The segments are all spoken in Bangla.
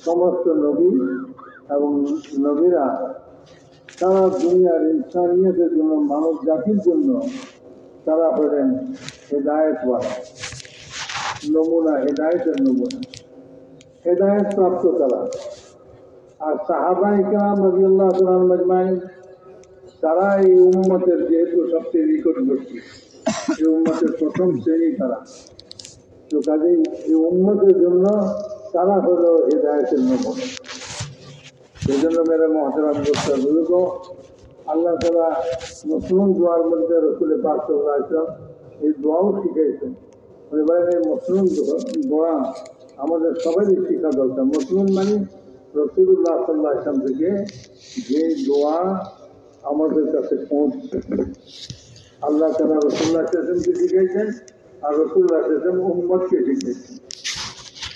সমস্ত নবী এবং নবীরা সারা দুনিয়ার ইনসানিয়তের জন্য, মানব জাতির জন্য তারা হলেন হেদায়েতওয়ালা নমুনা, হেদায়েতের নমুনা, হেদায়েত প্রাপ্ত তারা। আর সাহাবায়ে কেরাম রাদিয়াল্লাহু তাআলা আজমাইন তারা এই উম্মতের যেহেতু সবচেয়ে নিকটবর্তী, এই উম্মতের প্রথম শ্রেণী তারা, তো কাজেই এই উম্মতের জন্য তারা হলো হেদায়েতের নমুনা। সেই জন্য মেরে মহতারাম দোস্ত বুজুর্গ, আল্লাহ তাআলা মুসলিম দোয়ার মধ্যে রাসূল পাক সাল্লাল্লাহু আলাইহি ওয়াসাল্লাম এই দোয়াও শিখিয়েছেন। এবারে এই মুসলিম দোয়া আমাদের সবারই শিক্ষা দরকার। মুসলিম মানে রাসূলুল্লাহ সাল্লাল্লাহু আলাইহি ওয়াসাল্লাম থেকে যে দোয়া আমাদের কাছে পৌঁছছে, আল্লাহ তাআলা রাসূলুল্লাহ সাল্লাল্লাহু আলাইহি ওয়াসাল্লামকে শিখিয়েছেন আর রাসূলুল্লাহ সাল্লাল্লাহু আলাইহি ওয়াসাল্লাম উম্মতকে শিখিয়েছেন।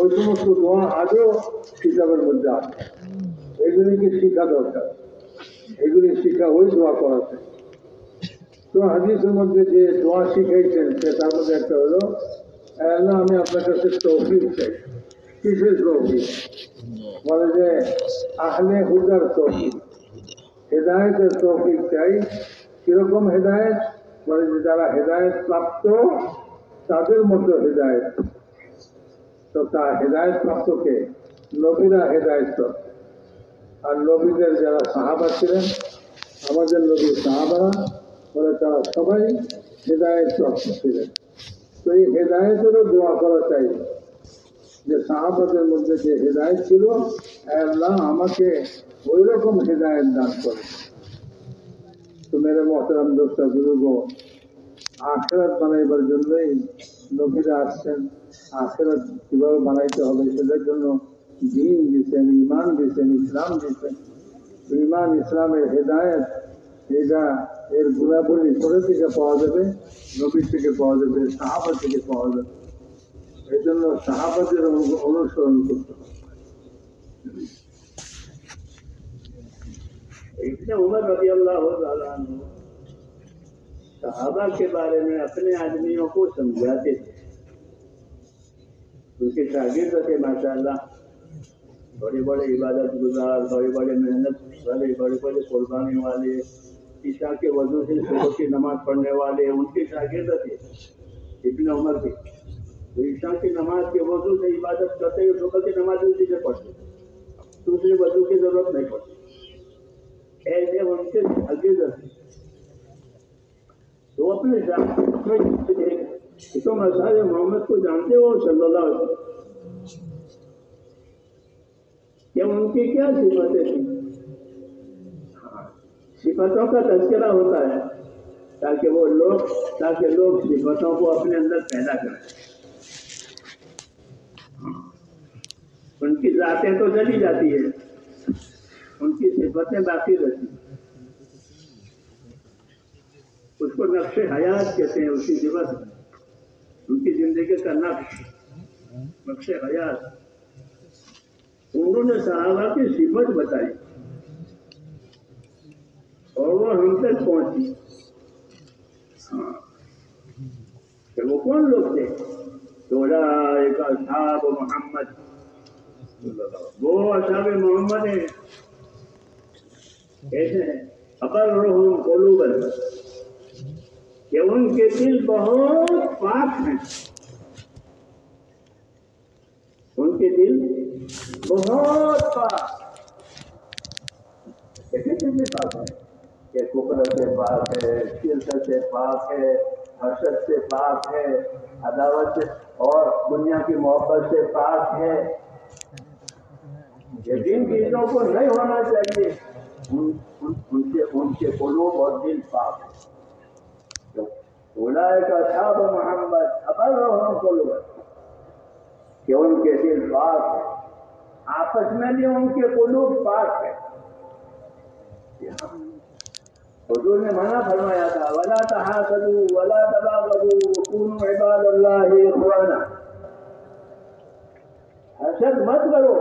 ওই সমস্ত দোয়া আজও কিতাবের মধ্যে আছে, এগুলিকে শিক্ষা দরকার, এগুলি শিক্ষা ওই দোয়া করাতে। তো হাদিসের মধ্যে যে দোয়া শিখাইছেন সে তার মধ্যে একটা হলো, আল্লাহ আমি আপনার কাছে তৌফিক চাই। কিসের তৌফিক? বলে যে আহলে হুদার তৌফিক, হেদায়েতের তৌফিক চাই। কিরকম হেদায়েত? বলে যে যারা হেদায়েত প্রাপ্ত তাদের মতো হেদায়েত। তো তা হেদায়েত প্রাপ্তকে নবীরা হেদায়েত প্রাপ্ত, আর নবীদের যারা সাহাবা ছিলেন, আমাদের নবীর সাহাবারা, বলে তারা সবাই হেদায়েত প্রাপ্ত ছিলেন। তো এই হেদায়েতেরও দোয়া করা চাই যে সাহাবাদের মধ্যে যে হেদায়েত ছিল, আল্লাহ আমাকে ওই রকম হেদায়েত দান করে। তো মেরে মহতারাম দোস্ত বুজুর্গ, আখিরাত বানাইবার জন্যই নবীরা আসছেন। আখিরাত কিভাবে বানাইতে হবে সেটার জন্য দ্বীন দিচ্ছেন, ঈমান দিচ্ছেন, ইসলাম দিচ্ছেন। ঈমান ইসলামের হেদায়েত, এটা এর গুণাবলী কোথা থেকে পাওয়া যাবে? নবী থেকে পাওয়া যাবে, সাহাবা থেকে পাওয়া যাবে। এই জন্য সাহাবাদের অনুসরণ করতে হবে। ابن عمر رضی اللہ تعالیٰ عنہ صحابہ کے بارے میں اپنے آدمیوں کو سمجھاتے تھے. ان کے شاگرد تھے ماشاءاللہ، بڑے بڑے عبادت گزار، بڑے بڑے محنت والے، بڑے بڑے قربانی والے، عشاء کے وضو سے صبح کی نماز پڑھنے والے ان کے شاگرد تھے ابن عمر کے. تو عشاء کی نماز کے وضو سے عبادت کرتے ہوئے صبح کی نماز اسی سے پڑھتے، دوسرے وضو کی ضرورت نہیں پڑتی. ایسے ان کے شاگرد تھے. تو اپنے تم اصحاب محمد کو جانتے ہو صلی اللہ علیہ وسلم، کہ ان کی کیا صفتیں تھیں؟ صفتوں کا تذکرہ ہوتا ہے تاکہ لوگ صفتوں کو اپنے اندر پیدا کریں. ان کی ذاتیں تو چلی جاتی ہے، ان کی صفتیں باقی رہتی ہیں. اس کو نقش حیات کہتے ہیں، اسی صفت ان کی زندگی کا نقش حیات. انہوں نے صحابہ کی صفت بتائی اور وہ ہم تک پہنچی. کہ وہ کون لوگ تھے؟ تو اولئک اصحاب محمد، وہ اصحاب محمد ہیں. کیسے ہیں؟ اقرهم قلوبا، کہ ان کے دل بہت پاک ہیں. ان کے دل بہت پاک، کتنے پاک ہے؟ کہ کفر سے پاک ہے، شرک سے پاک ہے، حسد سے پاک ہے، عداوت سے اور دنیا کی محبت سے پاک ہے. یہ جن چیزوں کو نہیں ہونا چاہیے ان کے قلوب اور دل پاک ہے. اولئک اصحاب محمد اقرهم قلوبا، کہ ان کے دل پاک ہے، آپس میں بھی ان کے قلوب پاک ہے. حضور نے منع فرمایا تھا ولا تحاسدوا ولا تباغضوا وكونوا عباد اللہ اخوانا. حسد مت کرو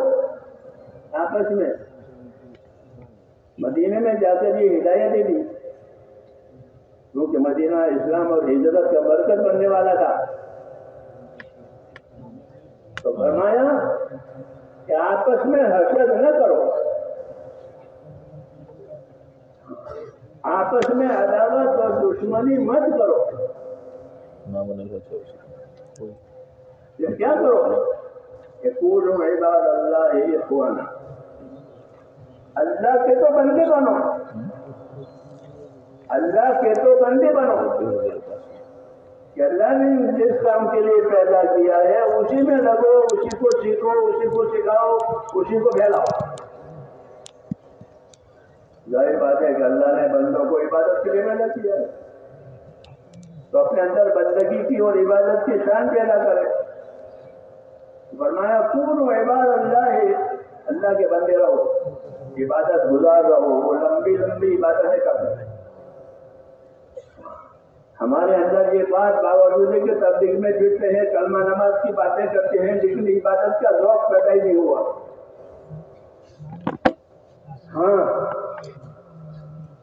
آپس میں. مدینے میں جاتے بھی ہدایتیں دی، کیونکہ مدینہ اسلام اور ہجرت کا برکت بننے والا تھا. تو فرمایا कि आपस में हसद न करो, आपस में अदावत और दुश्मनी मत करो। ये क्या करो? ये पूर्ण इबाद अल्लाह ही खुआना, अल्लाह के तो बंदे बनो, अल्लाह के तो बंदे बनो कि अल्लाह ने जिस काम के लिए पैदा किया है उसी में लगो, उसी को सीखो, उसी को सिखाओ, उसी को फैलाओ। जाहिर बात है कि अल्लाह ने बंदों को इबादत के लिए पैदा किया है, तो अपने अंदर बंदगी की और इबादत की शान पैदा करे। फरमाया पूर्ण इबाद अल्लाह है, अल्लाह के बंदे रहो, इबादत गुजार रहो, वो लंबी लंबी इबादतें करते हैं। हमारे अंदर ये बात बावजूद है कि तबलीग में जुटते हैं, कलमा नमाज की बातें करते हैं, लेकिन इबादत का ज़ौक़ पैदा ही नहीं हुआ। हाँ,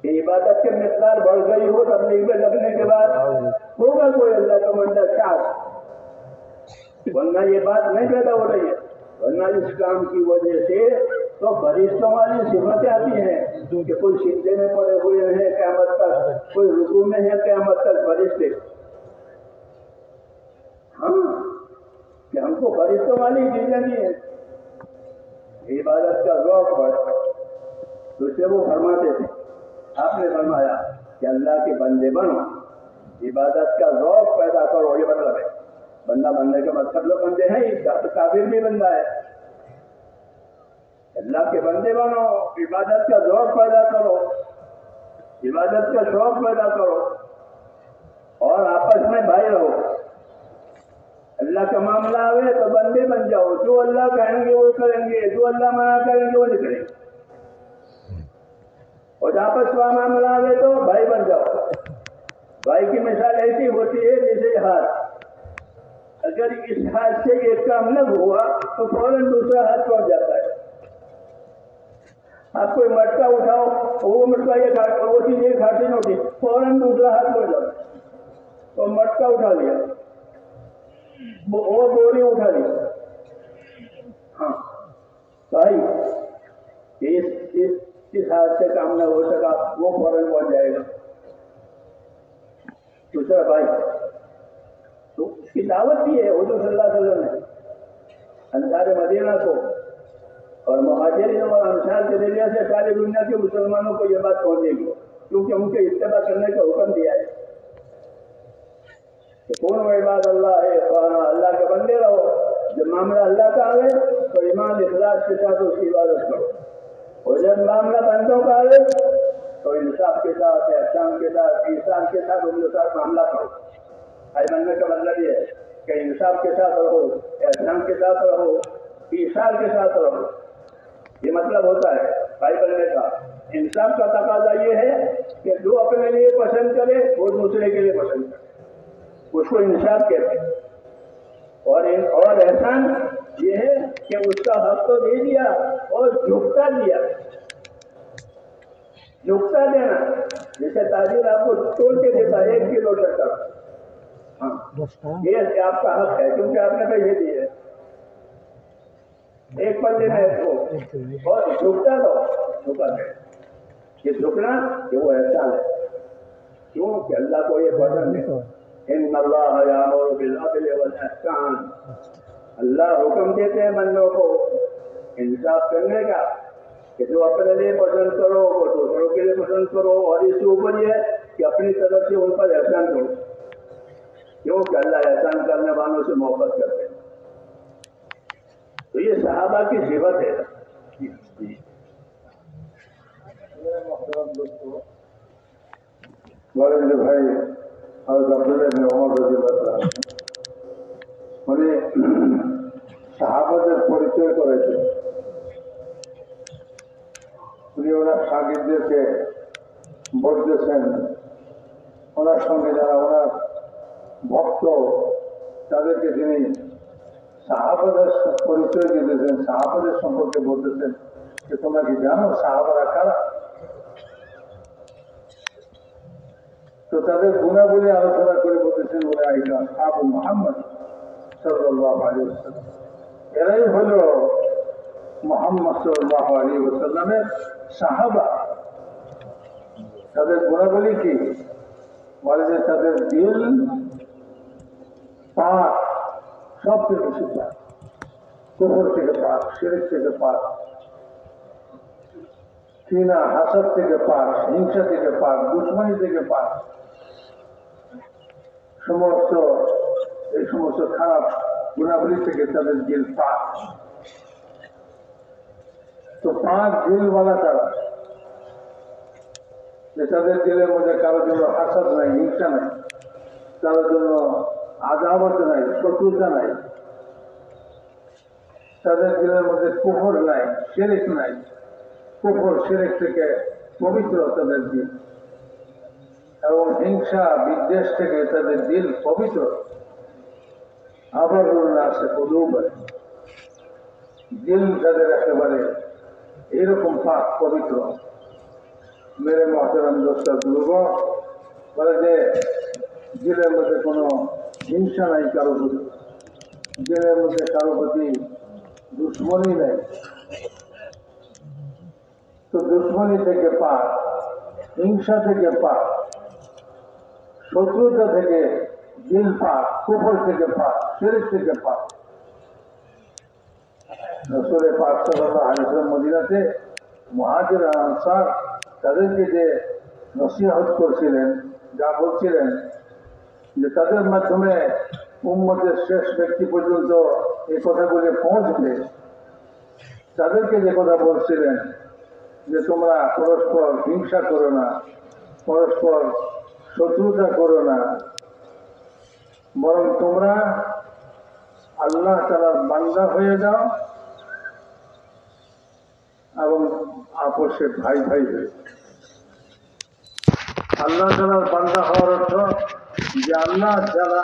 इबादत की मिक़दार बढ़ गई हो तबलीग में लगने के बाद, होगा कोई अल्लाह का बंदा शाद, वरना ये बात नहीं पैदा हो रही है। वरना इस काम की वजह से तो फरिश्तों वाली सिफतें आती हैं कि कोई सिजदे में पड़े हुए हैं क़यामत तक, कोई रुकू में है क़यामत तक फरिश्ते। हाँ, कि हमको फरिश्तों वाली चीजें नहीं है, इबादत का ज़ौक़ बढ़। तो इससे वो फरमाते थे, आपने फरमाया कि अल्लाह के बंदे बनो, इबादत का ज़ौक़ पैदा करो। ये मतलब है, बंदा बनने का मतलब लोग बंदे हैं, तो काफिर भी बंदा है। अल्लाह के बंदे बनो, इबादत का ज़ौक़ पैदा करो, इबादत का शौक़ पैदा करो, और आपस में भाई रहो। अल्लाह का मामला आवे तो बंदे बन जाओ, जो अल्लाह कहेंगे वो करेंगे, जो अल्लाह मना करेंगे वो नहीं करेंगे। और आपस का मामला आवे तो भाई बन जाओ। भाई की मिसाल ऐसी होती है जैसे हाथ, अगर इस हाथ से एक काम न हुआ तो फौरन दूसरा हाथ पहुंच जाता है। आप कोई मटका उठाओ, वो मटका ये वो चीज एक हाथ से नहीं उठी, फौरन दूसरा हाथ पहुंच जाता है। तो मटका उठा लिया, वो बोरी उठा लिया। हाँ भाई, इस हाथ से काम न हो सका, वो फौरन पहुंच जाएगा दूसरा भाई। तो उसकी दावत दी है हुज़ूर सल्लल्लाहु अलैहि वसल्लम ने अंसार मदीना को, और मुहाजिरीन और अंसार के जरिए से सारी दुनिया के मुसलमानों को यह बात पहुंचेगी, क्योंकि उनके इत्तेबा करने का हुक्म दिया है कि कौन इबाद अल्लाह है, अल्लाह के बंदे रहो। जब मामला अल्लाह का आवे तो ईमान इखलास के साथ उसकी इबादत करो, और जब मामला बंदों का आवे तो इंसाफ के साथ, एहसान के साथ, ईसान के साथ उनके साथ मामला करो। भाई बनने का मतलब ये है कि इंसाफ के साथ रहो, एहसान के साथ रहो, ईसान के साथ रहो। ये मतलब होता है भाई बनने का। इंसाफ का तकाजा ये है कि जो अपने लिए पसंद करे वो दूसरे के लिए पसंद करे, उसको इंसाफ कहते हैं। और एहसान ये है कि उसका हक तो दे दिया और झुकता दिया। झुकता देना, जैसे ताजिर आपको तोड़ के देता है 1 किलो शक्कर, हाँ ये आपका हक है क्योंकि आपने पैसे दिए, एक पल्ले में तो, और झुकता दो, झुका दे। ये झुकना कि वो एहसान है, क्यों कि अल्लाह को ये पसंद है। इन्नल्लाह यामुरु बिल अदल वल इहसान, अल्लाह हुक्म देते हैं बंदों को इंसाफ करने का, कि जो अपने लिए पसंद करो वो दूसरों के लिए पसंद करो, और इसके ऊपर ये कि अपनी तरफ से उन पर एहसान करो, क्योंकि अल्लाह एहसान करने वालों से मोहब्बत करते हैं। तो ये सहाबा की सिफत है। বলেন ভাই মানে সাহাবাদের পরিচয় করেছে, উনি ওনার শাগিরদেরকে বলতেছেন, ওনার সঙ্গে যারা ওনার ভক্ত তাদেরকে তিনি সাহাবাদের পরিচয় দিতেছেন, সাহাবাদের সম্পর্কে বলতেছেন যে তোমরা কি জানো সাহাবারা কারা। তো তাদের গুণাবলী আলোচনা করে বলতেছেন উলাইকা আসহাবু মুহাম্মদ সাল্লাল্লাহু আলাইহি ওয়াসাল্লাম, এরাই হলো মুহাম্মদ সাল্লাল্লাহু আলাইহি ওয়াসাল্লামের সাহাবা। তাদের গুণাবলী কি? বলে যে তাদের দিল পাক, সব থেকে শিকার, কুফর থেকে পাক, শিরক থেকে পাক, কিনা হাসাদ থেকে পাক, হিংসা থেকে পাক, দুশ্মনী থেকে পাক, এই সমস্ত খারাপ গুণাবলী থেকে তাদের দিল পাক। তো পাক দিলওয়ালা তারা, যে তাদের দিলের মধ্যে কারোর জন্য হাসাদ নাই, হিংসা নাই, কারোর জন্য আদাবত নাই, শত্রুতা নাই, তাদের দিলের মধ্যে কুফর নাই, শিরক নাই, কুফর শিরক থেকে পবিত্র তাদের দিল, এবং হিংসা বিদ্বেষ থেকে তাদের দিল পবিত্র। আবার আছে কলুবের দিল তাদের একেবারে এরকম পাক পবিত্র। মেরে মহতারাম দোস্ত দুর্গ বলে যে দিলের মধ্যে কোনো হিংসা নাই কারো প্রতি, দিলের মধ্যে কারো প্রতি দুশ্মনী নাই। তো দুশ্মনী থেকে পাক, হিংসা থেকে পাক, শত্রুতা থেকে দিল পাক, কুফর থেকে পাক, শিরক থেকে পাক। রাসূল পাক সাল্লাল্লাহু আলাইহি ওয়াসাল্লাম মদিনাতে মুহাজির আর আনসার তাদেরকে যে নসিহত করছিলেন, যা বলছিলেন যে তাদের মাধ্যমে উম্মতের শেষ ব্যক্তি পর্যন্ত এই কথাগুলি পৌঁছবে, তাদেরকে যে কথা বলছিলেন যে তোমরা পরস্পর হিংসা করো না, পরস্পর শত্রুতা করো না, বরং তোমরা আল্লাহ তাআলার বান্দা হয়ে যাও এবং আপোষে ভাই ভাই হয়ে। আল্লাহ তাআলার বান্দা হওয়ার অর্থ যে আল্লাহ যারা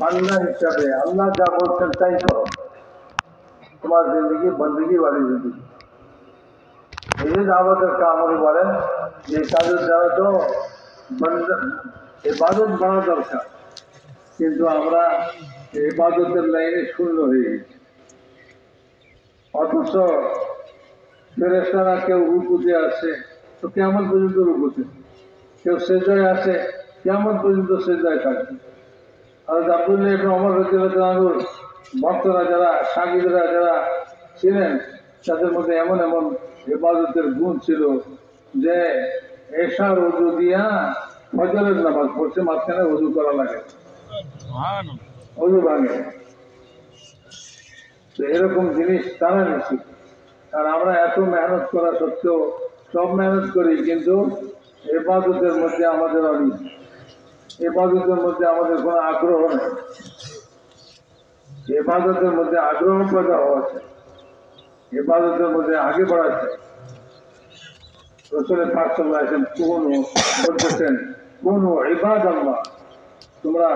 বান্দা হিসাবে আল্লাহ যা বলছেন তাই করো, তোমার জিন্দগি বন্দগি वाली जिंदगी। এই যে দাওয়াতের কাম উনি বলেন যে কাজের দ্বারা তো ইবাদত বড় দরকার, কিন্তু আমরা ইবাদতের লাইনে শূন্য হয়ে গেছি। অথচ ফেরেশতারা কেউ রুকুতে আসে তো কিয়ামত পর্যন্ত রুকুতে, কেউ সেজদায় আসে কিয়ামত পর্যন্ত সেজদায় থাকবে। আর আব্দুল্লাহ ইবনে ওমর রাদিয়াল্লাহু আনহুর ভক্তরা যারা, সাগীরা যারা ছিলেন, তাদের মধ্যে এমন এমন ইবাদতের গুণ ছিল যে এশার ওযু দিয়া ফজরের নামাজ পড়ছে, মাঝখানে ওযু করা লাগে, ওযু ভাঙে। তো এরকম জিনিস তারা নিচ্ছে। আর আমরা এত মেহনত করা সত্ত্বেও, সব মেহনত করি, কিন্তু ইবাদতের মধ্যে আমাদের অনেক, ইবাদতের মধ্যে আমাদের কোনো আগ্রহ নেই। ইবাদতের মধ্যে আগ্রহ পয়দা হওয়া চাই, ইবাদতের মধ্যে আগে বাড়া চাই। রাসূল পাক সাল্লাল্লাহু আলাইহি ওয়াসাল্লাম বলতেছেন কুনু ইবাদাল্লাহ, তোমরা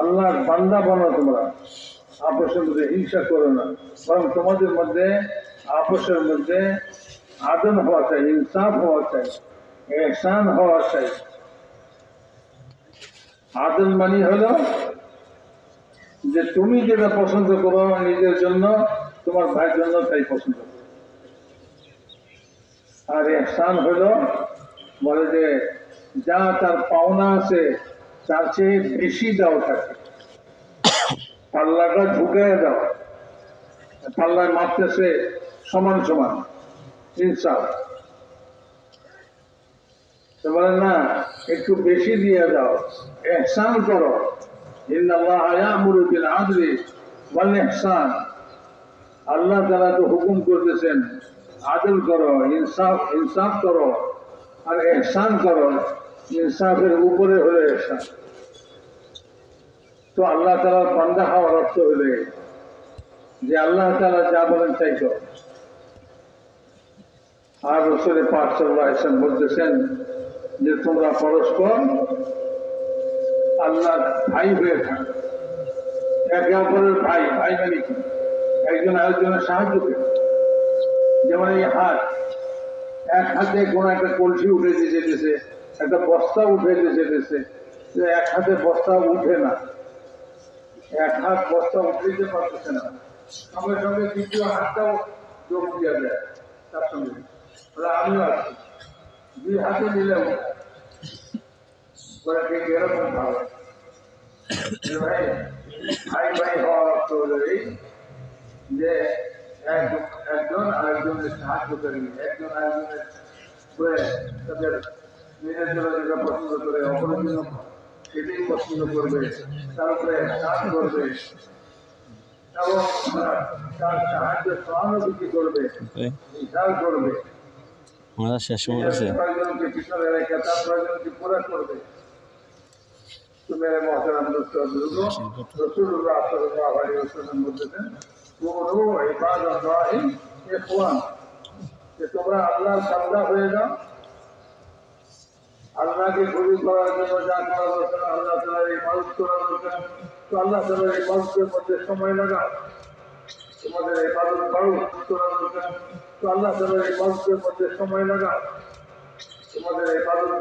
আল্লাহর বান্দা বনো, তোমরা আপোষের মধ্যে হিংসা করো না, বরং তোমাদের মধ্যে আপোষের মধ্যে আদল হওয়া চাই, ইনসাফ হওয়া চাই, ইহসান হওয়া চাই। আদল মানে হলো যে তুমি যেটা পছন্দ করো নিজের জন্য, তোমার ভাইয়ের জন্য তাই পছন্দ করো। আর ইহসান হলো বলে যে যা তার পাওনা আছে তার চেয়ে বেশি দাও তাকে, পাল্লাটা ঝুঁকায় দাও, পাল্লায় মাপতেছে সমান সমান, ইনসাফ। তো বলেন না একটু বেশি দিয়ে দাও, ইহসান করো। ইন্নাল্লাহা ইয়া'মুরু বিল আদলি ওয়াল ইহসান, আল্লাহ তাআলা তো হুকুম করতেছেন আদল করো, ইনসাফ করো আর ইহসান করো। ইনসাফের উপরে হলো ইহসান। তো আল্লাহ তাআলার বান্দা হওয়ার অর্থ হলে যে আল্লাহ তাআলা যা বলেন তাই করো। আর রাসূল পাক সাল্লাল্লাহু আলাইহি ওয়াসাল্লাম বলতেছেন যে তোমরা পরস্পর আল্লাহর ভাই হয়ে থাকো, একে অপরের ভাই। ভাই মানে কি? একজন আরেকজনের সাহায্য করে। যেমন এই হাত, এক হাতে কোনো একটা কলসি উঠে দিয়ে যেতেছে, একটা বস্তা উঠে দিয়ে যেতেছে, এক হাতে বস্তা উঠে না, এক হাত বস্তা উঠে দিতে পারতেছে না, সঙ্গে সঙ্গে দ্বিতীয় হাতটাও যোগ দিয়ে দেয় তার সঙ্গে, আমিও আছি, দুই হাতে নিলেও ওরা ঠিক এরকম ভাবে ভাই ভাই ভাই হওয়ার অর্থ হলো এই যে একজন আরেকজনের সাহায্য করে, একজন আরেকজনের তাদের নিজের জন্য যেটা পছন্দ করে অপরের জন্য সেটাই পছন্দ করবে, তারপরে কাজ করবে এবং তার সাহায্য সহানুভূতি করবে, হিসাব করবে, প্রয়োজনকে পিছনে রেখে তার প্রয়োজনকে পুরা করবে। তো মেরে মহতারাম দোস্ত রাসূলুল্লাহ সাল্লাল্লাহু আলাইহি ওয়াসাল্লাম বলতেছেন কুনু ইবাদাল্লাহি ইখওয়ান, যে তোমরা আল্লাহর বান্দা হয়ে যাও, আল্লাহকে খুশি করার জন্য যা করা দরকার, আল্লাহ তাআলার ইবাদত করা দরকার, তো আল্লাহ তাআলার ইবাদতের মধ্যে সময় লাগাও। তোমাদের ইবাদত করা দরকার, তো আল্লাহ তাআলার ইবাদতের মধ্যে সময় লাগাও। তোমাদের ইবাদত